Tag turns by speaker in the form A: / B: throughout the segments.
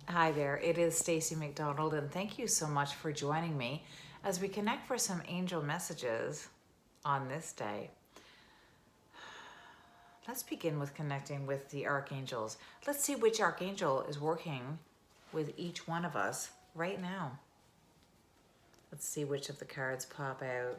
A: Hi there, it is Stacey McDonald, and thank you so much for joining me as we connect for some angel messages on this day. Let's begin with connecting with the archangels. Let's see which archangel is working with each one of us right now. Let's see which of the cards pop out.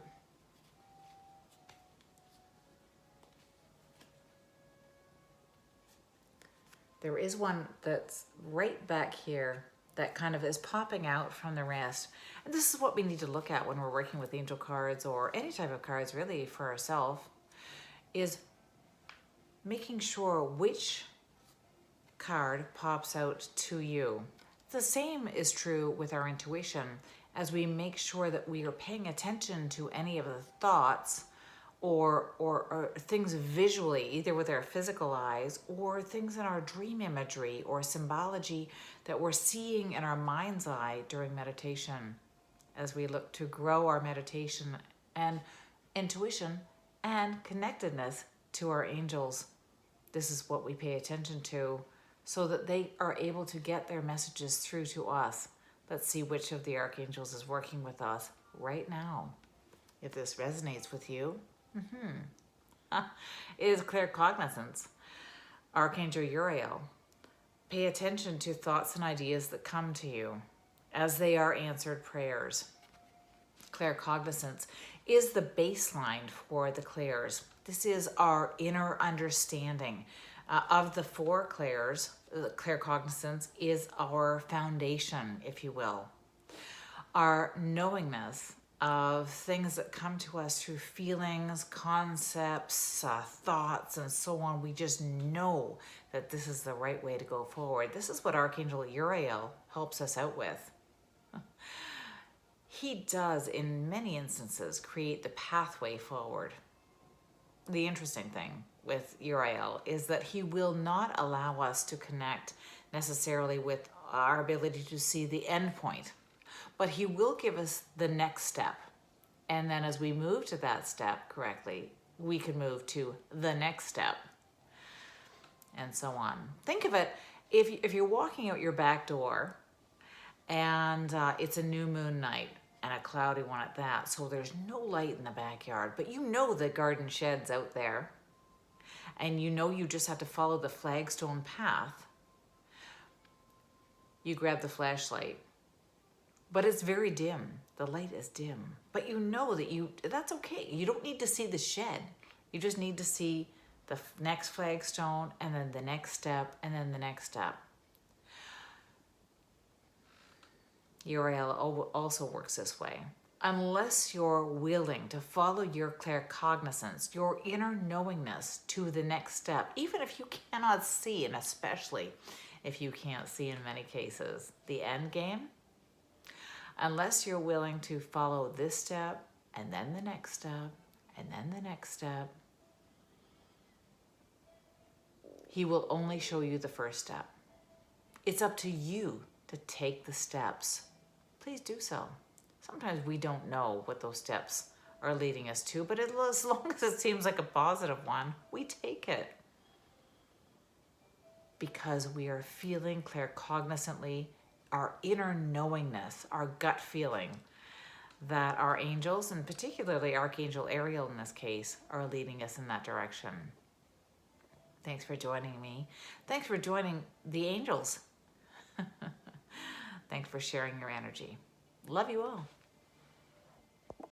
A: There is one that's right back here that kind of is popping out from the rest. And this is what we need to look at when we're working with angel cards or any type of cards really for ourselves, is making sure which card pops out to you. The same is true with our intuition as we make sure that we are paying attention to any of the thoughts or things visually, either with our physical eyes or things in our dream imagery or symbology that we're seeing in our mind's eye during meditation, as we look to grow our meditation and intuition and connectedness to our angels. This is what we pay attention to so that they are able to get their messages through to us. Let's see which of the archangels is working with us right now. If this resonates with you, is claircognizance. Archangel Uriel. Pay attention to thoughts and ideas that come to you as they are answered prayers. Claircognizance is the baseline for the clairs. This is our inner understanding. Of the four clairs, claircognizance is our foundation, if you will. Our knowingness of things that come to us through feelings, concepts, thoughts, and so on. We just know that this is the right way to go forward. This is what Archangel Uriel helps us out with. He does, in many instances, create the pathway forward. The interesting thing with Uriel is that he will not allow us to connect necessarily with our ability to see the end point. But he will give us the next step. And then as we move to that step correctly, we can move to the next step and so on. Think of it, if you're walking out your back door and it's a new moon night and a cloudy one at that, so there's no light in the backyard, but you know the garden shed's out there and you know you just have to follow the flagstone path. You grab the flashlight. But it's very dim. The light is dim. But you know that that's okay. You don't need to see the shed. You just need to see the next flagstone and then the next step and then the next step. Uriel also works this way. Unless you're willing to follow your claircognizance, your inner knowingness to the next step, even if you cannot see, and especially if you can't see in many cases, the end game, unless you're willing to follow this step, and then the next step, and then the next step, he will only show you the first step. It's up to you to take the steps. Please do so. Sometimes we don't know what those steps are leading us to, but as long as it seems like a positive one, we take it. Because we are feeling claircognizantly our inner knowingness, our gut feeling that our angels, and particularly Archangel Ariel in this case, are leading us in that direction. Thanks for joining me. Thanks for joining the angels. Thanks for sharing your energy. Love you all.